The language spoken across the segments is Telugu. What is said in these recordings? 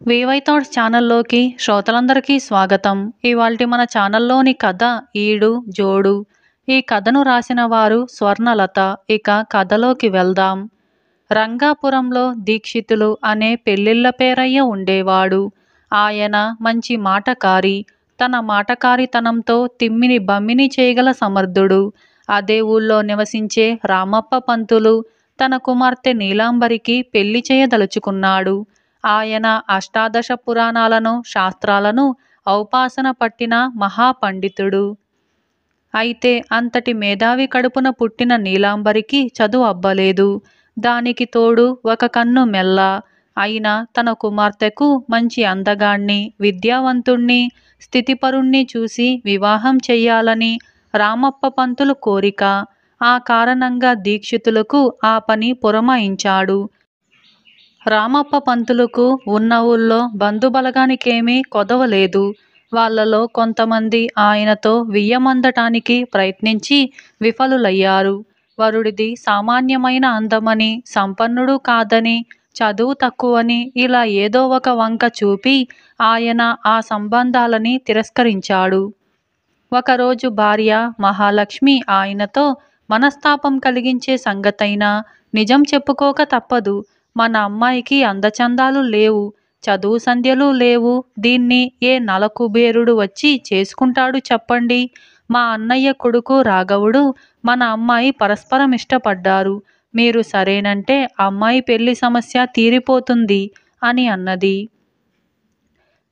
వివై థాట్స్ ఛానల్లోకి శ్రోతలందరికీ స్వాగతం. ఇవాల్టి మన ఛానల్లోని కథ ఈడు జోడు. ఈ కథను రాసిన వారు స్వర్ణలత. ఇక కథలోకి వెళ్దాం. రంగాపురంలో దీక్షితులు అనే పెళ్ళిళ్ళ పేరయ్య ఉండేవాడు. ఆయన మంచి మాటకారి. తన మాటకారితనంతో తిమ్మిని బమ్మిని చేయగల సమర్థుడు. అదే ఊళ్ళో నివసించే రామప్ప పంతులు తన కుమార్తె నీలాంబరికి పెళ్లి చేయదలుచుకున్నాడు. ఆయన అష్టాదశ పురాణాలను శాస్త్రాలను ఔపాసన పట్టిన మహాపండితుడు. అయితే అంతటి మేధావి కడుపున పుట్టిన నీలాంబరికి చదువు అబ్బలేదు. దానికి తోడు ఒక కన్ను మెల్ల. అయినా తన కుమార్తెకు మంచి అందగాణ్ణి, విద్యావంతుణ్ణి, స్థితిపరుణ్ణి చూసి వివాహం చెయ్యాలని రామప్ప పంతులు కోరిక. ఆ కారణంగా దీక్షితులకు ఆ పని పురమాయించాడు. రామప్ప పంతులుకు ఉన్న ఊళ్ళో బంధుబలగానికేమీ కొదవలేదు. వాళ్లలో కొంతమంది ఆయనతో వియ్యమందటానికి ప్రయత్నించి విఫలులయ్యారు. వరుడిది సామాన్యమైన అందమని, సంపన్నుడు కాదని, చదువు తక్కువని ఇలా ఏదో ఒక వంక చూపి ఆయన ఆ సంబంధాలని తిరస్కరించాడు. ఒకరోజు భార్య మహాలక్ష్మి ఆయనతో మనస్తాపం కలిగించే సంగతైనా నిజం చెప్పుకోక తప్పదు. మన అమ్మాయికి అందచందాలు లేవు, చదువు సంధ్యలు లేవు, దీన్ని ఏ నలకుబేరుడు వచ్చి చేసుకుంటాడు చెప్పండి. మా అన్నయ్య కొడుకు రాఘవుడు, మన అమ్మాయి పరస్పరం ఇష్టపడ్డారు. మీరు సరేనంటే అమ్మాయి పెళ్లి సమస్య తీరిపోతుంది అని అన్నది.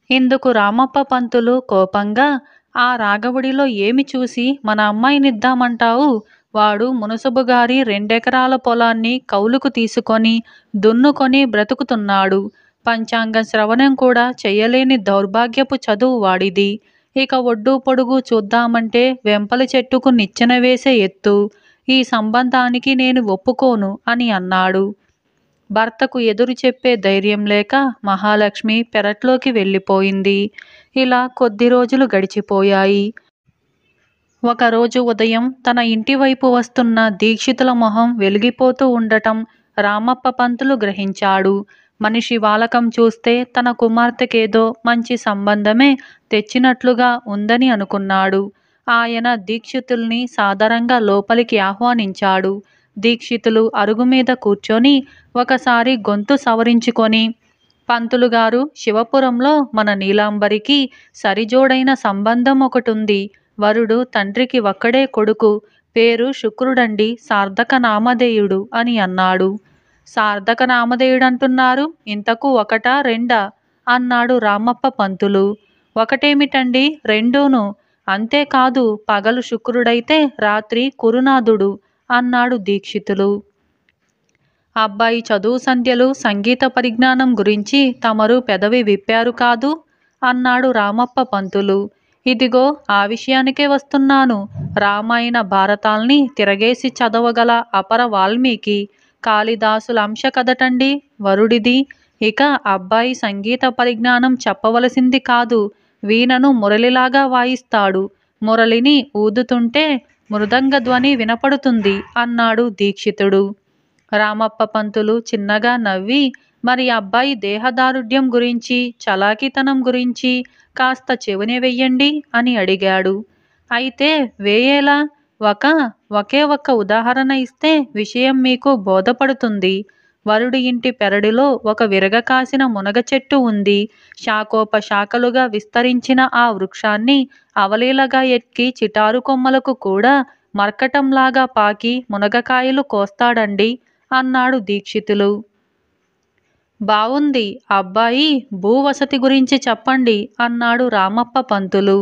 ఇందుకు రామప్ప పంతులు కోపంగా, ఆ రాఘవుడిలో ఏమి చూసి మన అమ్మాయినిద్దామంటావు? వాడు మునసబుగారి 2 ఎకరాల పొలాన్ని కౌలుకు తీసుకొని దున్నుకొని బ్రతుకుతున్నాడు. పంచాంగం శ్రవణం కూడా చెయ్యలేని దౌర్భాగ్యపు చదువు వాడిది. ఇక ఒడ్డు పొడుగు చూద్దామంటే వెంపలి చెట్టుకు నిచ్చెన వేసే ఎత్తు. ఈ సంబంధానికి నేను ఒప్పుకోను అని అన్నాడు. భర్తకు ఎదురు చెప్పే ధైర్యం లేక మహాలక్ష్మి పెరట్లోకి వెళ్ళిపోయింది. ఇలా కొద్ది రోజులు గడిచిపోయాయి. ఒకరోజు ఉదయం తన ఇంటివైపు వస్తున్న దీక్షితుల మొహం వెలిగిపోతూ ఉండటం రామప్ప పంతులు గ్రహించాడు. మనిషి వాలకం చూస్తే తన కుమార్తెకేదో మంచి సంబంధమే తెచ్చినట్లుగా ఉందని అనుకున్నాడు. ఆయన దీక్షితుల్ని సాదరంగా లోపలికి ఆహ్వానించాడు. దీక్షితులు అరుగుమీద కూర్చొని ఒకసారి గొంతు సవరించుకొని, పంతులుగారు, శివపురంలో మన నీలాంబరికి సరిజోడైన సంబంధం ఒకటుంది. వరుడు తండ్రికి ఒక్కడే కొడుకు. పేరు శుక్రుడండి, సార్థక నామధేయుడు అని అన్నాడు. సార్థక నామధేయుడంటున్నారు, ఇంతకు ఒకటా రెండా అన్నాడు రామప్ప పంతులు. ఒకటేమిటండి, రెండూను. అంతేకాదు, పగలు శుక్రుడైతే రాత్రి కురునాథుడు అన్నాడు దీక్షితులు. అబ్బాయి చదువు సంధ్యలు, సంగీత పరిజ్ఞానం గురించి తమరు పెదవి విప్పారు కాదు అన్నాడు రామప్ప పంతులు. ఇదిగో ఆ విషయానికే వస్తున్నాను. రామాయణ భారతాల్ని తిరగేసి చదవగల అపర వాల్మీకి, కాళిదాసుల అంశ కదటండి వరుడిది. ఇక అబ్బాయి సంగీత పరిజ్ఞానం చెప్పవలసింది కాదు. వీణను మురళిలాగా వాయిస్తాడు. మురళిని ఊదుతుంటే మృదంగ ధ్వని వినపడుతుంది అన్నాడు దీక్షితుడు. రామప్ప పంతులు చిన్నగా నవ్వి, మరి అబ్బాయి దేహదారుఢ్యం గురించి, చలాకితనం గురించి కాస్త చెవిని వెయ్యండి అని అడిగాడు. అయితే వేయేలా? ఒకే ఒక్క ఉదాహరణ ఇస్తే విషయం మీకు బోధపడుతుంది. వరుడి ఇంటి పెరడిలో ఒక విరగ కాసిన మునగ చెట్టు ఉంది. శాఖోపశాఖలుగా విస్తరించిన ఆ వృక్షాన్ని అవలీలగా ఎక్కి చిటారు కొమ్మలకు కూడా మర్కటంలాగా పాకి మునగకాయలు కోస్తాడండి అన్నాడు దీక్షితులు. బావుంది, అబ్బాయి భూవసతి గురించి చెప్పండి అన్నాడు రామప్ప పంతులు.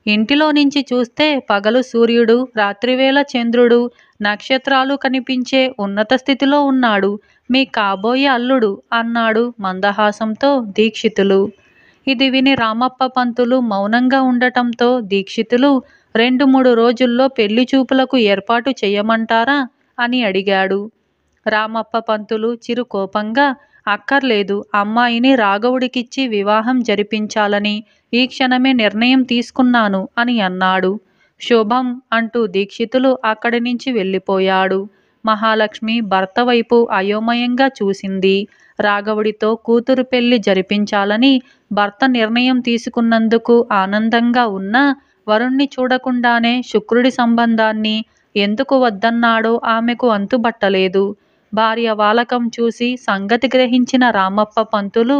ఇంటిలో నుంచి చూస్తే పగలు సూర్యుడు, రాత్రివేళ చంద్రుడు, నక్షత్రాలు కనిపించే ఉన్నత స్థితిలో ఉన్నాడు మీ కాబోయే అల్లుడు అన్నాడు మందహాసంతో దీక్షితులు. ఇది విని రామప్ప పంతులు మౌనంగా ఉండటంతో దీక్షితులు 2-3 రోజుల్లో పెళ్లి చూపులకు ఏర్పాటు చెయ్యమంటారా అని అడిగాడు. రామప్ప పంతులు చిరు కోపంగా, అక్కర్లేదు, అమ్మాయిని రాఘవుడికిచ్చి వివాహం జరిపించాలని ఈ క్షణమే నిర్ణయం తీసుకున్నాను అని అన్నాడు. శుభం అంటూ దీక్షితులు అక్కడి నుంచి వెళ్ళిపోయాడు. మహాలక్ష్మి భర్త వైపు అయోమయంగా చూసింది. రాఘవుడితో కూతురు పెళ్లి జరిపించాలని భర్త నిర్ణయం తీసుకున్నందుకు ఆనందంగా ఉన్నా వరుణ్ణి చూడకుండానే శుక్రుడి సంబంధాన్ని ఎందుకు వద్దన్నాడో ఆమెకు అంతుబట్టలేదు. భార్య వాలకం చూసి సంగతి గ్రహించిన రామప్ప పంతులు,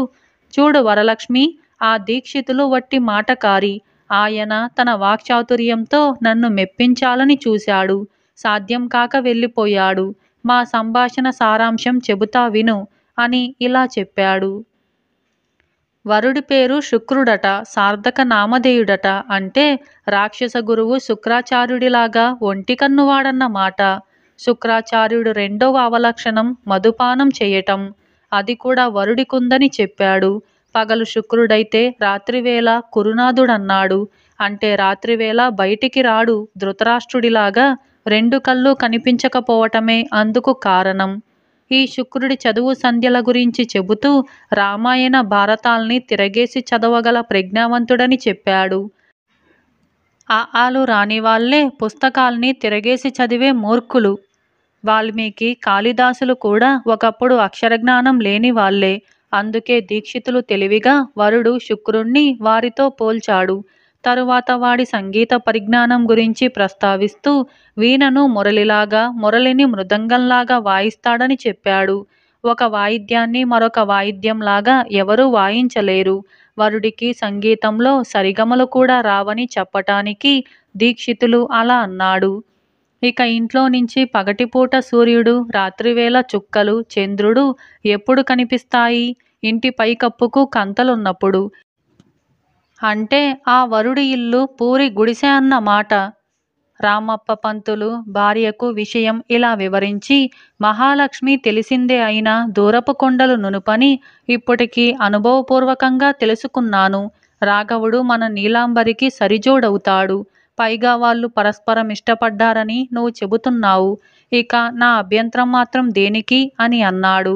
చూడు వరలక్ష్మి, ఆ దీక్షితులు వట్టి మాటకారి. ఆయన తన వాక్చాతుర్యంతో నన్ను మెప్పించాలని చూశాడు. సాధ్యం కాక వెళ్ళిపోయాడు. మా సంభాషణ సారాంశం చెబుతా విను అని ఇలా చెప్పాడు. వరుడి పేరు శుక్రుడట, సార్థక నామధేయుడట. అంటే రాక్షస గురువు శుక్రాచార్యుడిలాగా ఒంటికన్నువాడన్న మాట. శుక్రాచార్యుడు రెండవ అవలక్షణం మధుపానం చేయటం. అది కూడా వరుడికుందని చెప్పాడు. పగలు శుక్రుడైతే రాత్రివేళ కురునాథుడన్నాడు. అంటే రాత్రివేళ బయటికి రాడు. ధృతరాష్ట్రుడిలాగా రెండు కళ్ళు కనిపించకపోవటమే అందుకు కారణం. ఈ శుక్రుడి చదువు సంధ్యల గురించి చెబుతూ రామాయణ భారతాల్ని తిరగేసి చదవగల ప్రజ్ఞావంతుడని చెప్పాడు. ఆలు రాని వాళ్లే పుస్తకాల్ని తిరగేసి చదివే మూర్ఖులు. వాల్మీకి, కాళిదాసులు కూడా ఒకప్పుడు అక్షరజ్ఞానం లేని వాళ్లే. అందుకే దీక్షితులు తెలివిగా వరుడు శుక్రుణ్ణి వారితో పోల్చాడు. తరువాత వాడి సంగీత పరిజ్ఞానం గురించి ప్రస్తావిస్తూ వీణను మురళిలాగా, మురళిని మృదంగంలాగా వాయిస్తాడని చెప్పాడు. ఒక వాయిద్యాన్ని మరొక వాయిద్యంలాగా ఎవరూ వాయించలేరు. వరుడికి సంగీతంలో సరిగమలు కూడా రావని చెప్పటానికి దీక్షితులు అలా అన్నాడు. ఇక ఇంట్లో నుంచి పగటిపూట సూర్యుడు, రాత్రివేళ చుక్కలు, చంద్రుడు ఎప్పుడు కనిపిస్తాయి? ఇంటి పైకప్పుకు కంతలున్నప్పుడు. అంటే ఆ వరుడి ఇల్లు పూరి గుడిసె అన్న మాట. రామప్ప పంతులు భార్యకు విషయం ఇలా వివరించి, మహాలక్ష్మి తెలిసిందే అయినా దూరపు కొండలు నునుపని ఇప్పటికీ అనుభవపూర్వకంగా తెలుసుకున్నాను. రాఘవుడు మన నీలాంబరికి సరిజోడవుతాడు. పైగా వాళ్ళు పరస్పరం ఇష్టపడ్డారని నువ్వు చెబుతున్నావు. ఇక నా అభ్యంతరం మాత్రం దేనికి అని అన్నాడు.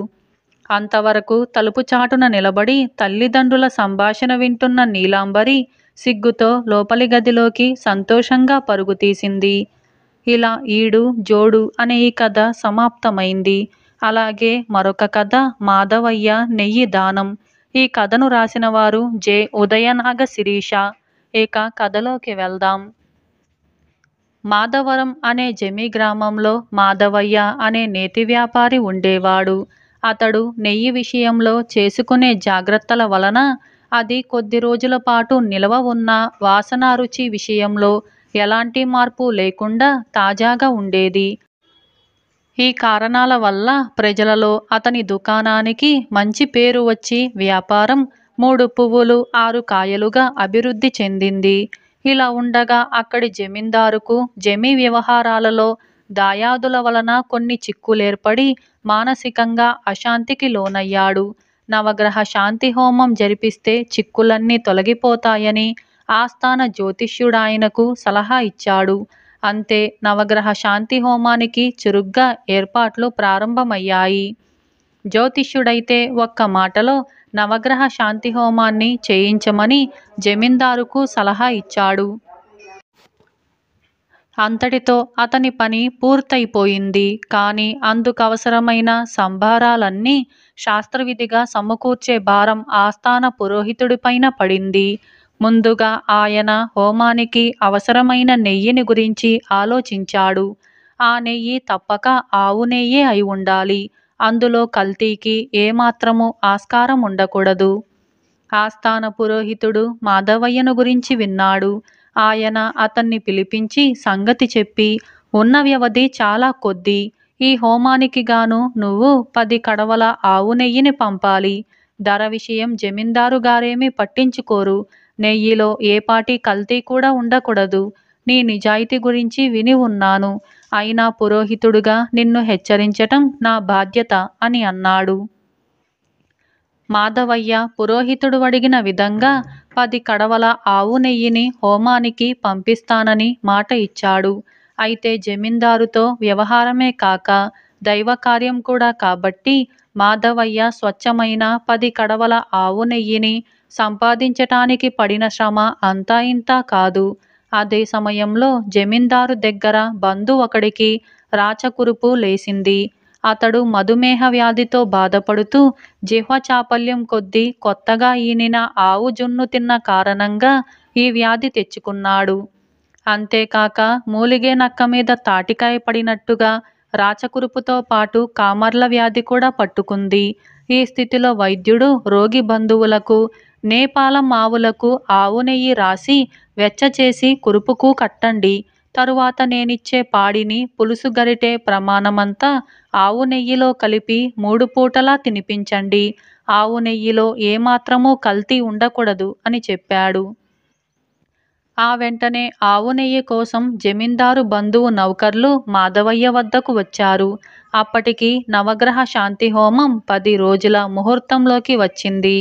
అంతవరకు తలుపు చాటున నిలబడి తల్లిదండ్రుల సంభాషణ వింటున్న నీలాంబరి సిగ్గుతో లోపలి గదిలోకి సంతోషంగా పరుగు తీసింది. ఇలా ఈడు జోడు అనే ఈ కథ సమాప్తమైంది. అలాగే మరొక కథ మాధవయ్య నెయ్యి దానం. ఈ కథను రాసిన వారు జె. ఉదయనాగ శిరీష. ఇక కథలోకి వెళ్దాం. మాధవరం అనే జమి గ్రామంలో మాధవయ్య అనే నేతి వ్యాపారి ఉండేవాడు. అతడు నెయ్యి విషయంలో చేసుకునే జాగ్రత్తల వలన అది కొద్ది రోజుల పాటు నిలవ ఉన్న వాసన, రుచి విషయంలో ఎలాంటి మార్పు లేకుండా తాజాగా ఉండేది. ఈ కారణాల వల్ల ప్రజలలో అతని దుకాణానికి మంచి పేరు వచ్చి వ్యాపారం 3 పువ్వులు 6 కాయలుగా అభివృద్ధి చెందింది. ఇలా ఉండగా అక్కడి జమీందారుకు జమీ వ్యవహారాలలో దాయాదుల వలన కొన్ని చిక్కులేర్పడి మానసికంగా అశాంతికి లోనయ్యాడు. నవగ్రహ శాంతి హోమం జరిపిస్తే చిక్కులన్నీ తొలగిపోతాయని ఆస్థాన జ్యోతిష్యుడాయనకు సలహా ఇచ్చాడు. అంతే, నవగ్రహ శాంతి హోమానికి చురుగ్గా ఏర్పాట్లు ప్రారంభమయ్యాయి. జ్యోతిష్యుడైతే ఒక్క మాటలో నవగ్రహ శాంతి హోమాన్ని చేయించమని జమీందారుకు సలహా ఇచ్చాడు. అంతటితో అతని పని పూర్తయిపోయింది. కానీ అందుకవసరమైన సంభారాలన్నీ శాస్త్రవిధిగా సమకూర్చే భారం ఆస్థాన పురోహితుడిపైన పడింది. ముందుగా ఆయన హోమానికి అవసరమైన నెయ్యిని గురించి ఆలోచించాడు. ఆ నెయ్యి తప్పక ఆవు నెయ్యే అయి ఉండాలి. అందులో కల్తీకి ఏమాత్రమూ ఆస్కారం ఉండకూడదు. ఆస్థాన పురోహితుడు మాధవయ్యను గురించి విన్నాడు. ఆయన అతన్ని పిలిపించి సంగతి చెప్పి, ఉన్న వ్యవధి చాలా కొద్ది. ఈ హోమానికి గాను నువ్వు 10 కడవల ఆవు నెయ్యిని పంపాలి. ధర విషయం జమీందారు గారేమీ పట్టించుకోరు. నెయ్యిలో ఏపాటి కల్తీ కూడా ఉండకూడదు. నీ నిజాయితీ గురించి విని ఉన్నాను. అయినా పురోహితుడుగా నిన్ను హెచ్చరించటం నా బాధ్యత అని అన్నాడు. మాధవయ్య పురోహితుడు అడిగిన విధంగా 10 కడవల ఆవు నెయ్యిని హోమానికి పంపిస్తానని మాట ఇచ్చాడు. అయితే జమీందారుతో వ్యవహారమే కాక దైవకార్యం కూడా కాబట్టి మాధవయ్య స్వచ్ఛమైన 10 కడవల ఆవు నెయ్యిని సంపాదించటానికి పడిన శ్రమ అంతా ఇంతా కాదు. అదే సమయంలో జమీందారు దగ్గర బంధు ఒకడికి రాచకురుపు లేసింది. అతడు మధుమేహ వ్యాధితో బాధపడుతూ జిహ్వ చాపల్యం కొద్దీ కొత్తగా ఈనిన ఆవు జున్ను తిన్న కారణంగా ఈ వ్యాధి తెచ్చుకున్నాడు. అంతేకాక మూలిగే నక్క మీద తాటికాయ పడినట్టుగా రాచకురుపుతో పాటు కామర్ల వ్యాధి కూడా పట్టుకుంది. ఈ స్థితిలో వైద్యుడు రోగి బంధువులకు నేపాలం ఆవులకు ఆవు నెయ్యి రాసి వెచ్చచేసి కురుపుకు కట్టండి. తరువాత నేనిచ్చే పాడిని పులుసు గరిటె ప్రమాణమంతా ఆవు నెయ్యిలో కలిపి 3 పూటలా తినిపించండి. ఆవు నెయ్యిలో ఏమాత్రమూ కల్తీ ఉండకూడదు అని చెప్పాడు. ఆ వెంటనే ఆవు నెయ్యి కోసం జమీందారు బంధువు నౌకర్లు మాధవయ్య వద్దకు వచ్చారు. అప్పటికి నవగ్రహ శాంతి హోమం 10 రోజుల ముహూర్తంలోకి వచ్చింది.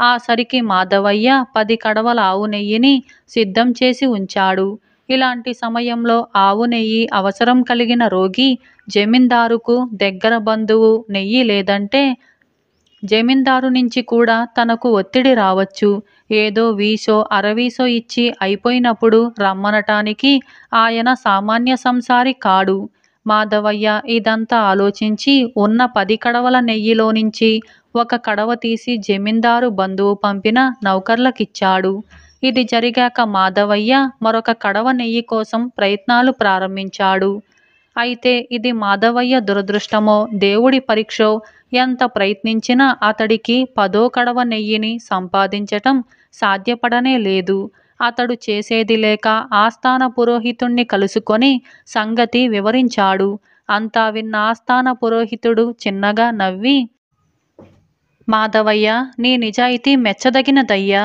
ఆ సరికి మాధవయ్య 10 కడవల ఆవు నెయ్యిని సిద్ధం చేసి ఉంచాడు. ఇలాంటి సమయంలో ఆవు నెయ్యి అవసరం కలిగిన రోగి జమీందారుకు దగ్గర బంధువు నెయ్యి లేదంటే జమీందారు నుంచి కూడా తనకు ఒత్తిడి రావచ్చు. ఏదో వీసో అరవీసో ఇచ్చి అయిపోయినప్పుడు రమ్మనటానికి ఆయన సామాన్య సంసారి కాడు. మాధవయ్య ఇదంతా ఆలోచించి ఉన్న 10 కడవల నెయ్యిలో నుంచి 1 కడవ తీసి జమీందారు బంధువు పంపిన నౌకర్లకిచ్చాడు. ఇది జరిగాక మాధవయ్య మరొక కడవ నెయ్యి కోసం ప్రయత్నాలు ప్రారంభించాడు. అయితే ఇది మాధవయ్య దురదృష్టమో దేవుడి పరీక్షో ఎంత ప్రయత్నించినా అతడికి 10వ కడవ నెయ్యిని సంపాదించటం సాధ్యపడనే లేదు. అతడు చేసేది లేక ఆస్థాన పురోహితుణ్ణి కలుసుకొని సంగతి వివరించాడు. అంతా విన్న ఆస్థాన పురోహితుడు చిన్నగా నవ్వి, మాధవయ్య, నీ నిజాయితీ మెచ్చదగినదయ్యా.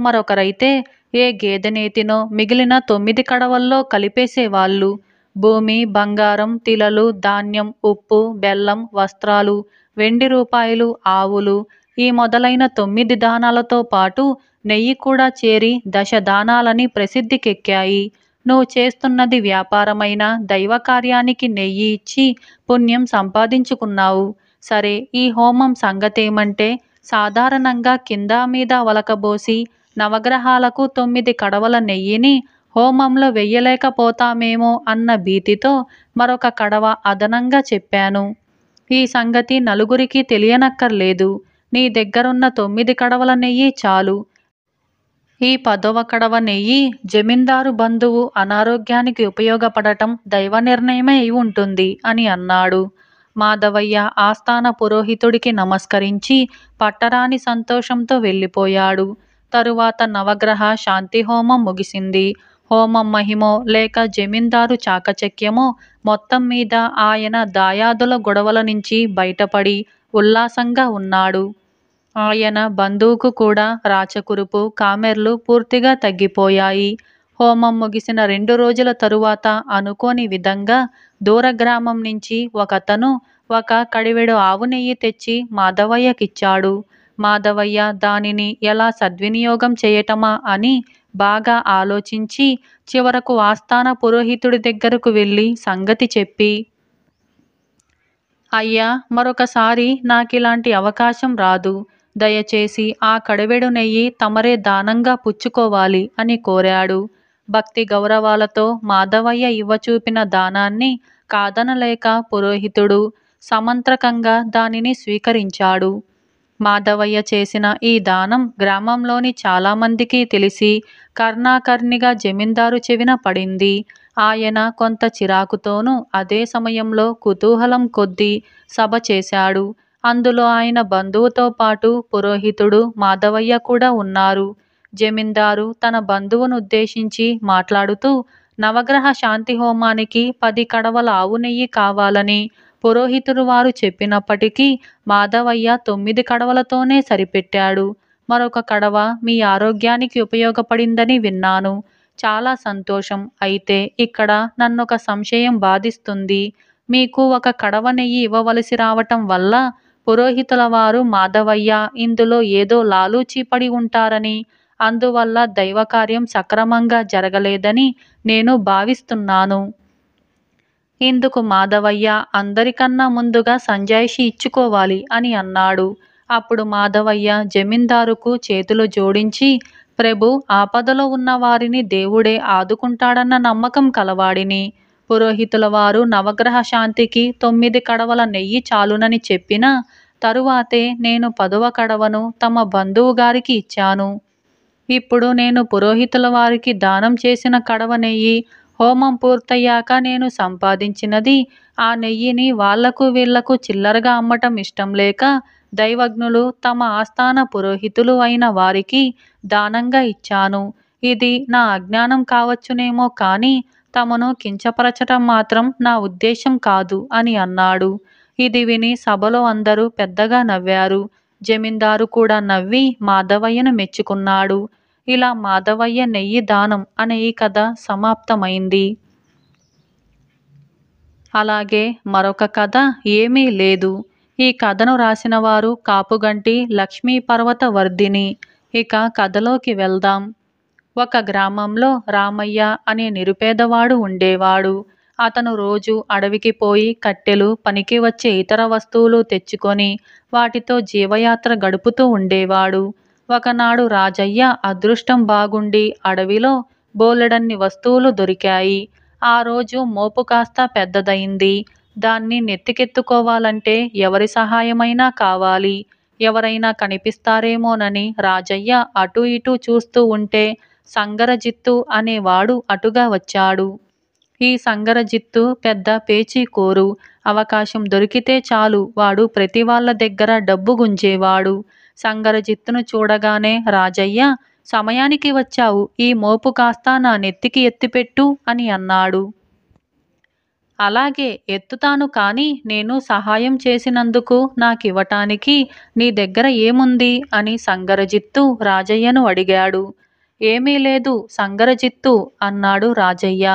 మరొకరైతే ఏ గేదెనేతినో మిగిలిన 9 కడవల్లో కలిపేసేవాళ్ళు. భూమి, బంగారం, తిలలు, ధాన్యం, ఉప్పు, బెల్లం, వస్త్రాలు, వెండి రూపాయలు, ఆవులు, ఈ మొదలైన 9 దానాలతో పాటు నెయ్యి కూడా చేరి 10 దానాలని ప్రసిద్ధికెక్కాయి. నువ్వు చేస్తున్నది వ్యాపారమైన దైవ కార్యానికి నెయ్యి ఇచ్చి పుణ్యం సంపాదించుకున్నావు. సరే, ఈ హోమం సంగతేమంటే సాధారణంగా కింద మీద వలకబోసి నవగ్రహాలకు 9 కడవల నెయ్యిని హోమంలో వెయ్యలేకపోతామేమో అన్న భీతితో మరొక కడవ అదనంగా చెప్పాను. ఈ సంగతి నలుగురికి తెలియనక్కర్లేదు. నీ దగ్గరున్న 9 కడవల నెయ్యి చాలు. ఈ 10వ కడవ నెయ్యి జమీందారు బంధువు అనారోగ్యానికి ఉపయోగపడటం దైవ నిర్ణయమే అయి ఉంటుంది అని అన్నాడు. మాధవయ్య ఆస్థాన పురోహితుడికి నమస్కరించి పట్టరాని సంతోషంతో వెళ్ళిపోయాడు. తరువాత నవగ్రహ శాంతి హోమం ముగిసింది. హోమం మహిమో లేక జమీందారు చాకచక్యమో మొత్తం మీద ఆయన దాయాదుల గొడవల నుంచి బయటపడి ఉల్లాసంగా ఉన్నాడు. ఆయన బంధువుకు కూడా రాచకురుపు, కామెర్లు పూర్తిగా తగ్గిపోయాయి. హోమం ముగిసిన 2 రోజుల తరువాత అనుకోని విధంగా దూర గ్రామం నుంచి ఒకతను 1 కడివెడు ఆవు నెయ్యి తెచ్చి మాధవయ్యకిచ్చాడు. మాధవయ్య దానిని ఎలా సద్వినియోగం చేయటమా అని బాగా ఆలోచించి చివరకు ఆస్థాన పురోహితుడి దగ్గరకు వెళ్ళి సంగతి చెప్పి, అయ్యా, మరొకసారి నాకిలాంటి అవకాశం రాదు. దయచేసి ఆ కడివెడు నెయ్యి తమరే దానంగా పుచ్చుకోవాలి అని కోరాడు. భక్తి గౌరవాలతో మాధవయ్య ఇవ్వచూపిన దానాన్ని కాదనలేక పురోహితుడు సమంత్రకంగా దానిని స్వీకరించాడు. మాధవయ్య చేసిన ఈ దానం గ్రామంలోని చాలామందికి తెలిసి కర్ణాకర్ణిగా జమీందారు చెవిన పడింది. ఆయన కొంత చిరాకుతోనూ అదే సమయంలో కుతూహలం కొద్దీ సభ చేశాడు. అందులో ఆయన బంధువుతో పాటు పురోహితుడు మాధవయ్య కూడా ఉన్నారు. జమీందారు తన బంధువును ఉద్దేశించి మాట్లాడుతూ నవగ్రహ శాంతి హోమానికి 10 కడవల ఆవు నెయ్యి కావాలని పురోహితుడు వారు చెప్పినప్పటికీ మాధవయ్య 9 కడవలతోనే సరిపెట్టాడు. మరొక కడవ మీ ఆరోగ్యానికి ఉపయోగపడిందని విన్నాను. చాలా సంతోషం. అయితే ఇక్కడ నన్నొక సంశయం బాధిస్తుంది. మీకు 1 కడవ నెయ్యి ఇవ్వవలసి రావటం వల్ల పురోహితుల వారు మాధవయ్య ఇందులో ఏదో లాలూచీ పడి ఉంటారని, అందువల్ల దైవకార్యం సక్రమంగా జరగలేదని నేను భావిస్తున్నాను. ఇందుకు మాధవయ్య అందరికన్నా ముందుగా సంజాయిషి ఇచ్చుకోవాలి అని అన్నాడు. అప్పుడు మాధవయ్య జమీందారుకు చేతులు జోడించి, ప్రభు, ఆపదలో ఉన్న వారిని దేవుడే ఆదుకుంటాడన్న నమ్మకం కలవాడిని. పురోహితుల వారు నవగ్రహ శాంతికి 9 కడవల నెయ్యి చాలునని చెప్పిన తరువాతే నేను 10వ కడవను తమ బంధువు గారికి ఇచ్చాను. ఇప్పుడు నేను పురోహితుల వారికి దానం చేసిన కడవ నెయ్యి హోమం పూర్తయ్యాక నేను సంపాదించినది, ఆ నెయ్యిని వాళ్లకు వీళ్లకు చిల్లరగా అమ్మటం ఇష్టం లేక దైవజ్ఞులు తమ ఆస్థాన పురోహితులు అయిన వారికి దానంగా ఇచ్చాను. ఇది నా అజ్ఞానం కావచ్చునేమో కానీ తమను కించపరచటం మాత్రం నా ఉద్దేశం కాదు అని అన్నాడు. ఇది విని సభలో అందరూ పెద్దగా నవ్వారు. జమీందారు కూడా నవ్వి మాధవయ్యను మెచ్చుకున్నాడు. ఇలా మాధవయ్య నెయ్యి దానం అనే ఈ కథ సమాప్తమైంది. అలాగే మరొక కథ ఏమీ లేదు. ఈ కథను రాసిన వారు కాపుగంటి లక్ష్మీపర్వత వర్ధిని. ఇక కథలోకి వెళ్దాం. ఒక గ్రామంలో రామయ్య అనే నిరుపేదవాడు ఉండేవాడు. అతను రోజు అడవికి పోయి కట్టెలు, పనికి వచ్చే ఇతర వస్తువులు తెచ్చుకొని వాటితో జీవయాత్ర గడుపుతూ ఉండేవాడు. ఒకనాడు రాజయ్య అదృష్టం బాగుండి అడవిలో బోలెడన్ని వస్తువులు దొరికాయి. ఆ రోజు మోపు కాస్త పెద్దదయింది. దాన్ని నెత్తికెత్తుకోవాలంటే ఎవరి సహాయమైనా కావాలి. ఎవరైనా కనిపిస్తారేమోనని రాజయ్య అటూ ఇటూ చూస్తూ ఉంటే సంగరజిత్తు అనేవాడు అటుగా వచ్చాడు. ఈ సంగరజిత్తు పెద్ద పేచీకోరు. అవకాశం దొరికితే చాలు వాడు ప్రతి వాళ్ళ దగ్గర డబ్బు గుంజేవాడు. సంగరజిత్తును చూడగానే రాజయ్య, సమయానికి వచ్చావు, ఈ మోపు కాస్త నా నెత్తికి ఎత్తిపెట్టు అని అన్నాడు. అలాగే ఎత్తుతాను, కానీ నేను సహాయం చేసినందుకు నాకివ్వటానికి నీ దగ్గర ఏముంది అని సంగరజిత్తు రాజయ్యను అడిగాడు. ఏమీ లేదు సంగరజిత్తు అన్నాడు రాజయ్య.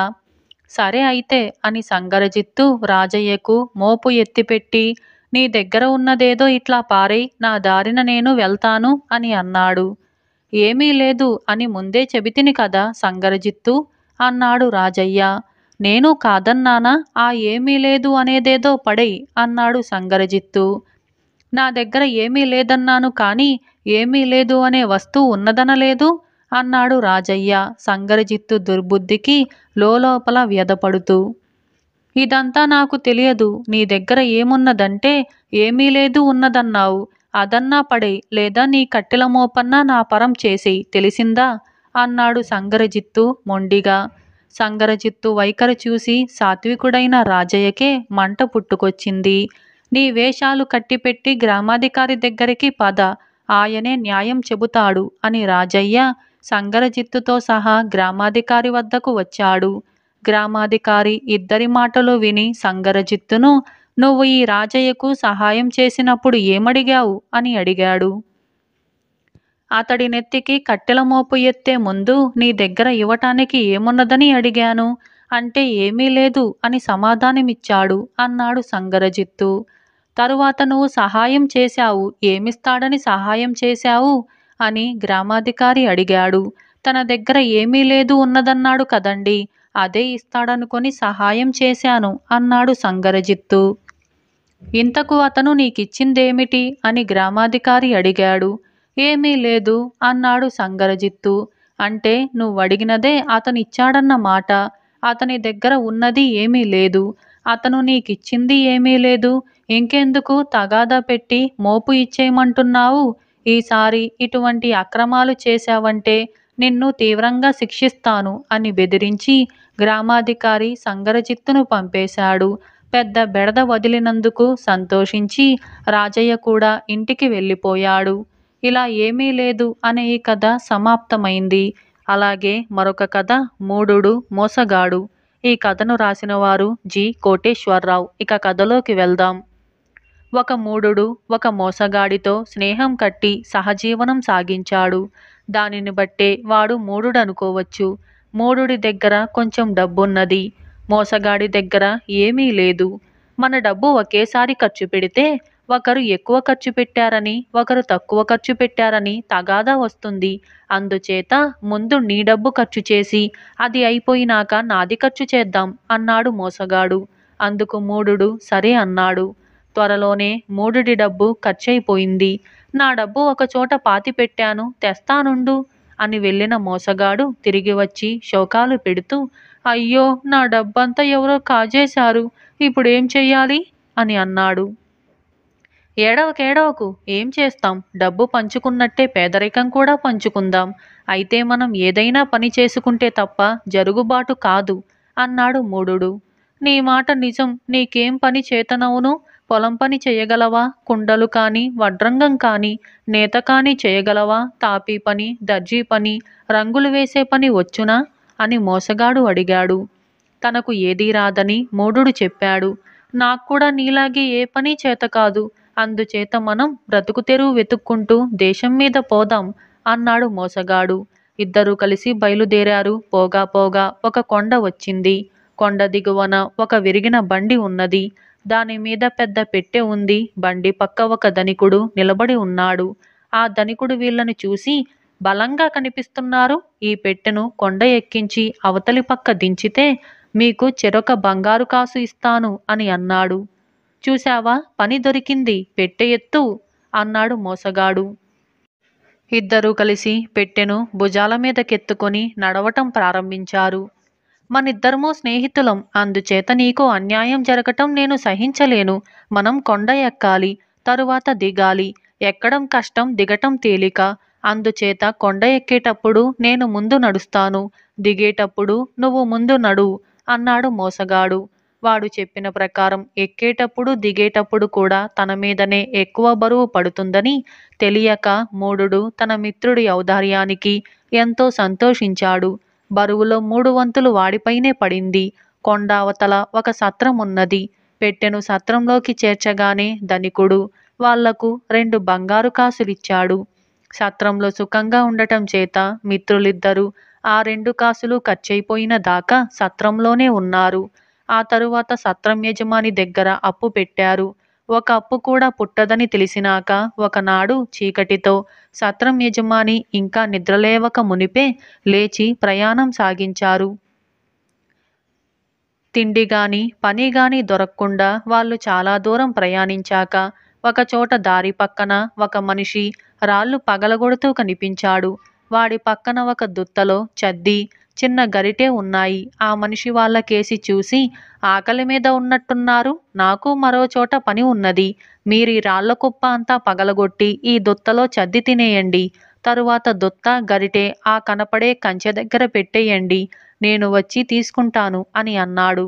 సరే అయితే అని సంగరజిత్తు రాజయ్యకు మోపు ఎత్తిపెట్టి, నీ దగ్గర ఉన్నదేదో ఇట్లా పారేయ్, నా దారిన నేను వెళ్తాను అని అన్నాడు. ఏమీ లేదు అని ముందే చెబితిని కదా సంగరజిత్తు అన్నాడు రాజయ్య. నేను కాదన్నానా, ఆ ఏమీ లేదు అనేదేదో పడేయ్ అన్నాడు సంగరజిత్తు. నా దగ్గర ఏమీ లేదన్నాను, కానీ ఏమీ లేదు అనే వస్తువు ఉన్నదనలేదు అన్నాడు రాజయ్య సంగరజిత్తు దుర్బుద్ధికి లోలోపల వ్యధపడుతూ. ఇదంతా నాకు తెలియదు. నీ దగ్గర ఏమున్నదంటే ఏమీ లేదు ఉన్నదన్నావు. అదన్నా పడేయ్, లేదా నీ కట్టెల మోపన్నా నా పరం చేసేయ్, తెలిసిందా అన్నాడు సంగరజిత్తు మొండిగా. సంగరజిత్తు వైఖరి చూసి సాత్వికుడైన రాజయ్యకే మంట పుట్టుకొచ్చింది. నీ వేషాలు కట్టిపెట్టి గ్రామాధికారి దగ్గరికి పద, ఆయనే న్యాయం చెబుతాడు అని రాజయ్య సంగరజిత్తుతో సహా గ్రామాధికారి వద్దకు వచ్చాడు. గ్రామాధికారి ఇద్దరి మాటలు విని సంగరజిత్తును, నువ్వు ఈ రాజయ్యకు సహాయం చేసినప్పుడు ఏమడిగావు అని అడిగాడు. అతడి నెత్తికి కట్టెల మోపు ఎత్తే ముందు నీ దగ్గర ఇవ్వటానికి ఏమున్నదని అడిగాను అంటే ఏమీ లేదు అని సమాధానమిచ్చాడు అన్నాడు సంగరజిత్తు. తరువాత నువ్వు సహాయం చేశావు, ఏమిస్తాడని సహాయం చేశావు అని గ్రామాధికారి అడిగాడు. తన దగ్గర ఏమీ లేదు ఉన్నదన్నాడు కదండి, అదే ఇస్తాడనుకొని సహాయం చేశాను అన్నాడు సంగరజిత్తు. ఇంతకు అతను నీకిచ్చిందేమిటి అని గ్రామాధికారి అడిగాడు. ఏమీ లేదు అన్నాడు సంగరజిత్తు. అంటే నువ్వడిగినదే అతనిచ్చాడన్న మాట. అతని దగ్గర ఉన్నది ఏమీ లేదు, అతను నీకిచ్చింది ఏమీ లేదు, ఇంకెందుకు తగాదా పెట్టి మోపు ఇచ్చేయమంటున్నావు? ఈసారి ఇటువంటి అక్రమాలు చేశావంటే నిన్ను తీవ్రంగా శిక్షిస్తాను అని బెదిరించి గ్రామాధికారి సంగరజిత్తును పంపేశాడు. పెద్ద బెడద వదిలినందుకు సంతోషించి రాజయ్య కూడా ఇంటికి వెళ్ళిపోయాడు. ఇలా ఏమీ లేదు అనే ఈ కథ సమాప్తమైంది. అలాగే మరొక కథ మూఢుడు మోసగాడు. ఈ కథను రాసిన వారు జి. కోటేశ్వరరావు. ఇక కథలోకి వెళ్దాం. ఒక మూఢుడు ఒక మోసగాడితో స్నేహం కట్టి సహజీవనం సాగించాడు. దానిని బట్టే వాడు మూఢుడనుకోవచ్చు. మూఢుడి దగ్గర కొంచెం డబ్బున్నది, మోసగాడి దగ్గర ఏమీ లేదు. మన డబ్బు ఒకేసారి ఖర్చు పెడితే ఒకరు ఎక్కువ ఖర్చు పెట్టారని ఒకరు తక్కువ ఖర్చు పెట్టారని తగాదా వస్తుంది. అందుచేత ముందు నీ డబ్బు ఖర్చు చేసి అది అయిపోయినాక నాది ఖర్చు చేద్దాం అన్నాడు మోసగాడు. అందుకు మూఢుడు సరే అన్నాడు. త్వరలోనే మూఢుడి డబ్బు ఖర్చయిపోయింది. నా డబ్బు ఒకచోట పాతిపెట్టాను, తెస్తానుండు అని వెళ్ళిన మోసగాడు తిరిగి వచ్చి శోకాలు పెడుతూ అయ్యో, నా డబ్బంతా ఎవరో కాజేశారు, ఇప్పుడేం చెయ్యాలి అని అన్నాడు. ఏడవకేడవకు, ఏం చేస్తాం, డబ్బు పంచుకున్నట్టే పేదరికం కూడా పంచుకుందాం. అయితే మనం ఏదైనా పని చేసుకుంటే తప్ప జరుగుబాటు కాదు అన్నాడు మూఢుడు. నీ మాట నిజం, నీకేం పని చేతనవును? పొలం పని చేయగలవా? కుండలు కాని, వడ్రంగం కాని, నేత కాని చేయగలవా? తాపీ పని, దర్జీ పని, రంగులు వేసే పని వచ్చునా అని మోసగాడు అడిగాడు. తనకు ఏదీ రాదని మూఢుడు చెప్పాడు. నాక్కూడా నీలాగే ఏ పని చేత కాదు, అందుచేత మనం బ్రతుకు తెరువు వెతుక్కుంటూ దేశం మీద పోదాం అన్నాడు మోసగాడు. ఇద్దరూ కలిసి బయలుదేరారు. పోగా పోగా ఒక కొండ వచ్చింది. కొండ దిగువన ఒక విరిగిన బండి ఉన్నది. దానిమీద పెద్ద పెట్టె ఉంది. బండి పక్క ఒక ధనికుడు నిలబడి ఉన్నాడు. ఆ ధనికుడు వీళ్ళని చూసి, బలంగా కనిపిస్తున్నారు, ఈ పెట్టెను కొండ ఎక్కించి అవతలి పక్క దించితే మీకు చెరొక బంగారు కాసు ఇస్తాను అని అన్నాడు. చూశావా, పని దొరికింది, పెట్టె ఎత్తు అన్నాడు మోసగాడు. ఇద్దరూ కలిసి పెట్టెను భుజాల మీదకెత్తుకొని నడవటం ప్రారంభించారు. మనిద్దరము స్నేహితులం, అందుచేత నీకు అన్యాయం జరగటం నేను సహించలేను. మనం కొండ ఎక్కాలి, తరువాత దిగాలి. ఎక్కడం కష్టం, దిగటం తేలిక. అందుచేత కొండ ఎక్కేటప్పుడు నేను ముందు నడుస్తాను, దిగేటప్పుడు నువ్వు ముందు నడువు అన్నాడు మోసగాడు. వాడు చెప్పిన ప్రకారం ఎక్కేటప్పుడు దిగేటప్పుడు కూడా తన మీదనే ఎక్కువ బరువు పడుతుందని తెలియక మూఢుడు తన మిత్రుడి ఔదార్యానికి ఎంతో సంతోషించాడు. బరువులో 3 వంతులు వాడిపైనే పడింది. కొండ అవతల ఒక సత్రం ఉన్నది. పెట్టెను సత్రంలోకి చేర్చగానే ధనికుడు వాళ్లకు 2 బంగారు కాసులిచ్చాడు. సత్రంలో సుఖంగా ఉండటం చేత మిత్రులిద్దరూ ఆ 2 కాసులు ఖర్చయిపోయిన దాకా సత్రంలోనే ఉన్నారు. ఆ తరువాత సత్రం యజమాని దగ్గర అప్పు పెట్టారు. ఒక అప్పు కూడా పుట్టదని తెలిసినాక ఒకనాడు చీకటితో సత్రం యజమాని ఇంకా నిద్రలేవక మునిపే లేచి ప్రయాణం సాగించారు. తిండిగాని పనిగాని దొరక్కుండా వాళ్ళు చాలా దూరం ప్రయాణించాక ఒకచోట దారి పక్కన ఒక మనిషి రాళ్ళు పగలగొడుతూ కనిపించాడు. వాడి పక్కన ఒక దుత్తలో చద్ది, చిన్న గరిటె ఉన్నాయి. ఆ మనిషి వాళ్ళకేసి చూసి, ఆకలి మీద ఉన్నట్టున్నారు, నాకు మరో చోట పని ఉన్నది. మీరీ రాళ్ల కుప్ప అంతా పగలగొట్టి ఈ దుత్తలో చద్ది తినేయండి. తరువాత దుత్త గరిటె ఆ కనపడే కంచె దగ్గర పెట్టేయండి, నేను వచ్చి తీసుకుంటాను అని అన్నాడు.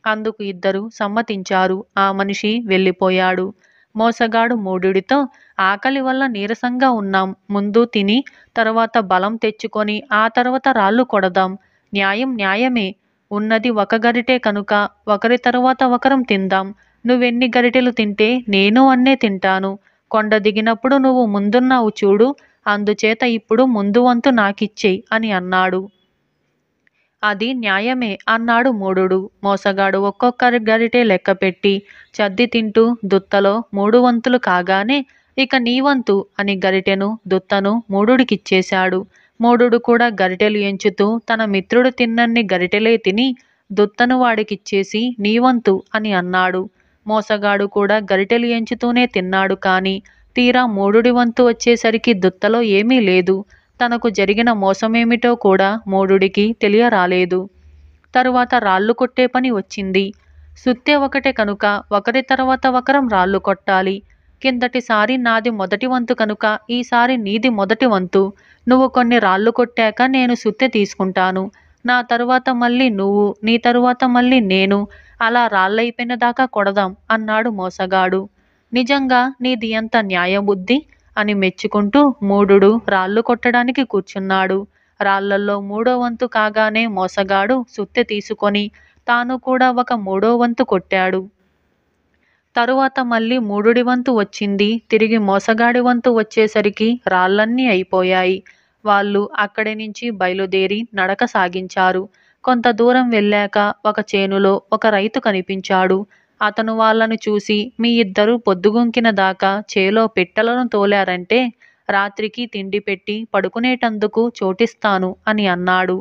అందుకు ఇద్దరు సమ్మతించారు. ఆ మనిషి వెళ్ళిపోయాడు. మోసగాడు మూఢుడితో, ఆకలి వల్ల నీరసంగా ఉన్నాం, ముందు తిని తర్వాత బలం తెచ్చుకొని ఆ తర్వాత రాళ్ళు కొడదాం. న్యాయం న్యాయమే, ఉన్నది ఒక గరిటె కనుక ఒకరి తరువాత ఒకరం తిందాం. నువ్వెన్ని గరిటెలు తింటే నేను అన్నే తింటాను. కొండ దిగినప్పుడు నువ్వు ముందున్నావు చూడు, అందుచేత ఇప్పుడు ముందు వంతు నాకిచ్చేయ్ అని అన్నాడు. అది న్యాయమే అన్నాడు మూఢుడు. మోసగాడు ఒక్కొక్కరి గరిటె లెక్కపెట్టి చద్ది తింటూ దుత్తలో 3 వంతులు కాగానే, ఇక నీ వంతు అని గరిటెను దుత్తను మూఢుడికిచ్చేశాడు. మూఢుడు కూడా గరిటెలు ఎంచుతూ తన మిత్రుడు తిన్నన్ని గరిటెలే తిని దుత్తను వాడికిచ్చేసి నీ వంతు అని అన్నాడు. మోసగాడు కూడా గరిటెలు ఎంచుతూనే తిన్నాడు. కాని తీరా మూఢుడి వంతు వచ్చేసరికి దుత్తలో ఏమీ లేదు. తనకు జరిగిన మోసమేమిటో కూడా మూఢుడికి తెలియరాలేదు. తరువాత రాళ్ళు కొట్టే పని వచ్చింది. సుత్తె ఒకటే కనుక ఒకరి తర్వాత ఒకరం రాళ్ళు కొట్టాలి. కిందటిసారి నాది మొదటి వంతు కనుక ఈసారి నీది మొదటి వంతు. నువ్వు కొన్ని రాళ్ళు కొట్టాక నేను సుత్తె తీసుకుంటాను. నా తరువాత మళ్ళీ నువ్వు, నీ తరువాత మళ్ళీ నేను, అలా రాళ్ళయిపోయిన దాకా కొడదాం అన్నాడు మోసగాడు. నిజంగా నీది ఎంత న్యాయబుద్ధి అని మెచ్చుకుంటూ మూఢుడు రాళ్ళు కొట్టడానికి కూర్చున్నాడు. రాళ్లల్లో 3వ వంతు కాగానే మోసగాడు సుత్తె తీసుకొని తాను కూడా ఒక 3వ వంతు కొట్టాడు. తరువాత మళ్ళీ మూఢుడి వంతు వచ్చింది. తిరిగి మోసగాడి వంతు వచ్చేసరికి రాళ్ళన్నీ అయిపోయాయి. వాళ్ళు అక్కడి నుంచి బయలుదేరి నడక సాగించారు. కొంత దూరం వెళ్ళాక ఒక చేనులో ఒక రైతు కనిపించాడు. అతను వాళ్ళను చూసి, మీ ఇద్దరూ పొద్దుగుంకిన దాకా చేలో పిట్టలను తోలారంటే రాత్రికి తిండి పెట్టి పడుకునేటందుకు చోటిస్తాను అని అన్నాడు.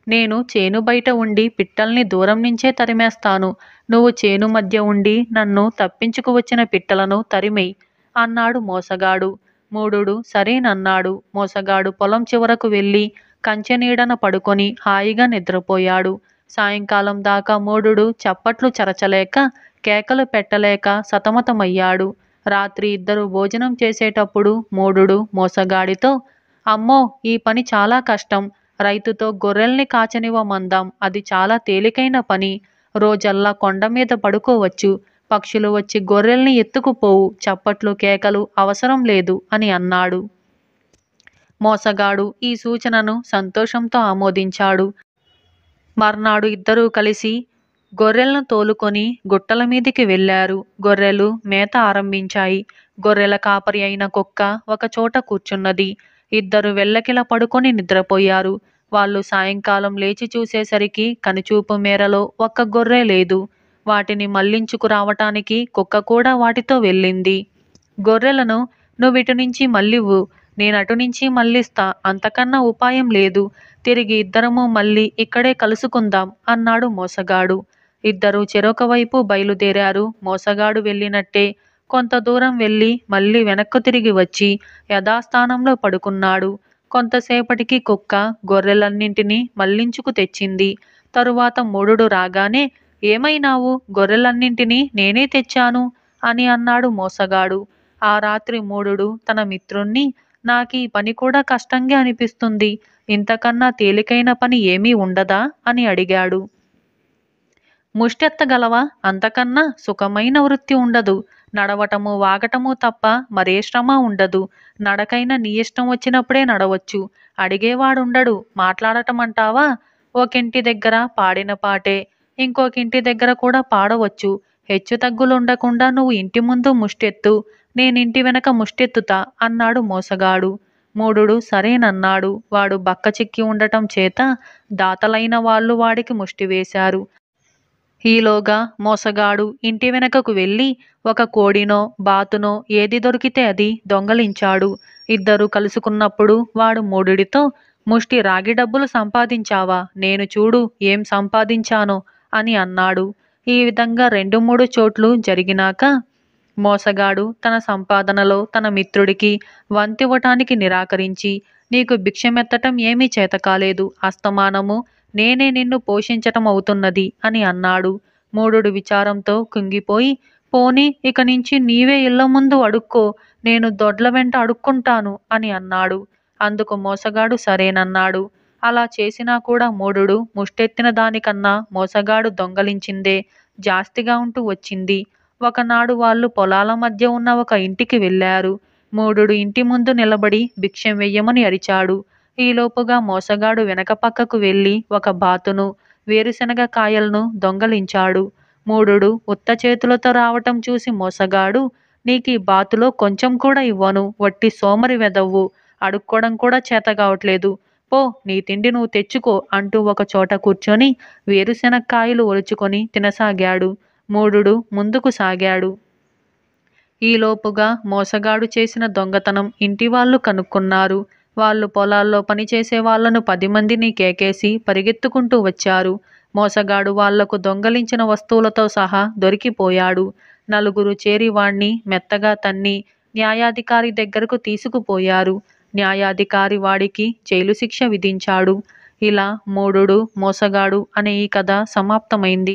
నేను చేను బయట ఉండి పిట్టల్ని దూరం నుంచే తరిమేస్తాను. నువ్వు చేను మధ్య ఉండి నన్ను తప్పించుకు వచ్చిన పిట్టలను తరిమెయ్ అన్నాడు మోసగాడు. మూఢుడు సరేనన్నాడు. మోసగాడు పొలం చివరకు వెళ్ళి కంచె నీడన పడుకొని హాయిగా నిద్రపోయాడు. సాయంకాలం దాకా మూఢుడు చప్పట్లు చరచలేక కేకలు పెట్టలేక సతమతమయ్యాడు. రాత్రి ఇద్దరు భోజనం చేసేటప్పుడు మూఢుడు మోసగాడితో, అమ్మో, ఈ పని చాలా కష్టం. రైతుతో గొర్రెల్ని కాచనివ్వమందాం. అది చాలా తేలికైన పని. రోజల్లా కొండ మీద పడుకోవచ్చు. పక్షులు వచ్చి గొర్రెల్ని ఎత్తుకుపోవు. చప్పట్లు కేకలు అవసరం లేదు అని అన్నాడు. మోసగాడు ఈ సూచనను సంతోషంతో ఆమోదించాడు. మర్నాడు ఇద్దరూ కలిసి గొర్రెలను తోలుకొని గుట్టల మీదికి వెళ్లారు. గొర్రెలు మేత ఆరంభించాయి. గొర్రెల కాపరి అయిన కుక్క ఒకచోట కూర్చున్నది. ఇద్దరు వెల్లకిల పడుకొని నిద్రపోయారు. వాళ్ళు సాయంకాలం లేచి చూసేసరికి కనుచూపు మేరలో ఒక్క గొర్రె లేదు. వాటిని మళ్లించుకు రావటానికి కుక్క కూడా వాటితో వెళ్ళింది. గొర్రెలను నువ్విటు నుంచి మళ్ళివ్వు, నేనటు నుంచి మళ్ళిస్తా, అంతకన్నా ఉపాయం లేదు. తిరిగి ఇద్దరము మళ్ళీ ఇక్కడే కలుసుకుందాం అన్నాడు మోసగాడు. ఇద్దరూ చెరొక వైపు బయలుదేరారు. మోసగాడు వెళ్ళినట్టే కొంత దూరం వెళ్ళి మళ్ళీ వెనక్కు తిరిగి వచ్చి యథాస్థానంలో పడుకున్నాడు. కొంతసేపటికి కుక్క గొర్రెలన్నింటినీ మళ్లించుకు తెచ్చింది. తరువాత మూఢుడు రాగానే, ఏమైనావు? గొర్రెలన్నింటినీ నేనే తెచ్చాను అని అన్నాడు మోసగాడు. ఆ రాత్రి మూఢుడు తన మిత్రుణ్ణి, నాకీ పని కూడా కష్టంగా అనిపిస్తుంది. ఇంతకన్నా తేలికైన పని ఏమీ ఉండదా అని అడిగాడు. ముష్టెత్తగలవా? అంతకన్నా సుఖమైన వృత్తి ఉండదు. నడవటము వాగటము తప్ప మరే శ్రమ ఉండదు. నడకైన నీ ఇష్టం వచ్చినప్పుడే నడవచ్చు. అడిగేవాడుండడు. మాట్లాడటమంటావా? ఒకింటి దగ్గర పాడిన పాటే ఇంకొకింటి దగ్గర కూడా పాడవచ్చు. హెచ్చు తగ్గులుండకుండా నువ్వు ఇంటి ముందు ముష్టెత్తు, నేనింటి వెనక ముష్టెత్తుతా అన్నాడు మోసగాడు. మూఢుడు సరేనన్నాడు. వాడు బక్కచిక్కి ఉండటం చేత దాతలైన వాళ్ళు వాడికి ముష్టి వేశారు. ఈలోగా మోసగాడు ఇంటి వెనకకు వెళ్ళి ఒక కోడినో బాతునో ఏది దొరికితే అది దొంగలించాడు. ఇద్దరు కలుసుకున్నప్పుడు వాడు మూఢుడితో, ముష్టి రాగి డబ్బులు సంపాదించావా? నేను చూడు ఏం సంపాదించానో అని అన్నాడు. ఈ విధంగా 2-3 చోట్లు జరిగినాక మోసగాడు తన సంపాదనలో తన మిత్రుడికి వంతివ్వటానికి నిరాకరించి, నీకు భిక్షమెత్తటం ఏమీ చేతకాలేదు. అస్తమానము నేనే నిన్ను పోషించటం అవుతున్నది అని అన్నాడు. మూఢుడు విచారంతో కుంగిపోయి, పోనీ ఇక నుంచి నీవే ఇళ్ల ముందు అడుక్కో, నేను దొడ్ల వెంట అడుక్కుంటాను అని అన్నాడు. అందుకు మోసగాడు సరేనన్నాడు. అలా చేసినా కూడా మూఢుడు ముష్టెత్తిన దానికన్నా మోసగాడు దొంగలించిందే జాస్తిగా ఉంటూ వచ్చింది. ఒకనాడు వాళ్ళు పొలాల మధ్య ఉన్న ఒక ఇంటికి వెళ్ళారు. మూఢుడు ఇంటి ముందు నిలబడి భిక్షం వెయ్యమని అరిచాడు. ఈలోపుగా మోసగాడు వెనక పక్కకు వెళ్ళి ఒక బాతును, వేరుశనగ కాయలను దొంగలించాడు. మూఢుడు ఉత్త చేతులతో రావటం చూసి మోసగాడు, నీకీ బాతులో కొంచెం కూడా ఇవ్వను, వట్టి సోమరి వెదవ్వు, అడుక్కోవడం కూడా చేతగావట్లేదు, పో, నీ తిండి నువ్వు తెచ్చుకో అంటూ ఒక చోట కూర్చొని వేరుశనక్కాయలు ఒలుచుకొని తినసాగాడు. మూఢుడు ముందుకు సాగాడు. ఈలోపుగా మోసగాడు చేసిన దొంగతనం ఇంటివాళ్ళు కనుక్కున్నారు. వాళ్ళు పొలాల్లో పనిచేసే వాళ్లను 10 మందిని కేకేసి పరిగెత్తుకుంటూ వచ్చారు. మోసగాడు వాళ్లకు దొంగలించిన వస్తువులతో సహా దొరికిపోయాడు. నలుగురు చేరి వాణ్ణి మెత్తగా తన్ని న్యాయాధికారి దగ్గరకు తీసుకుపోయారు. న్యాయాధికారి వాడికి జైలు శిక్ష విధించాడు. ఇలా మూఢుడు, మోసగాడు అనే ఈ కథ సమాప్తమైంది.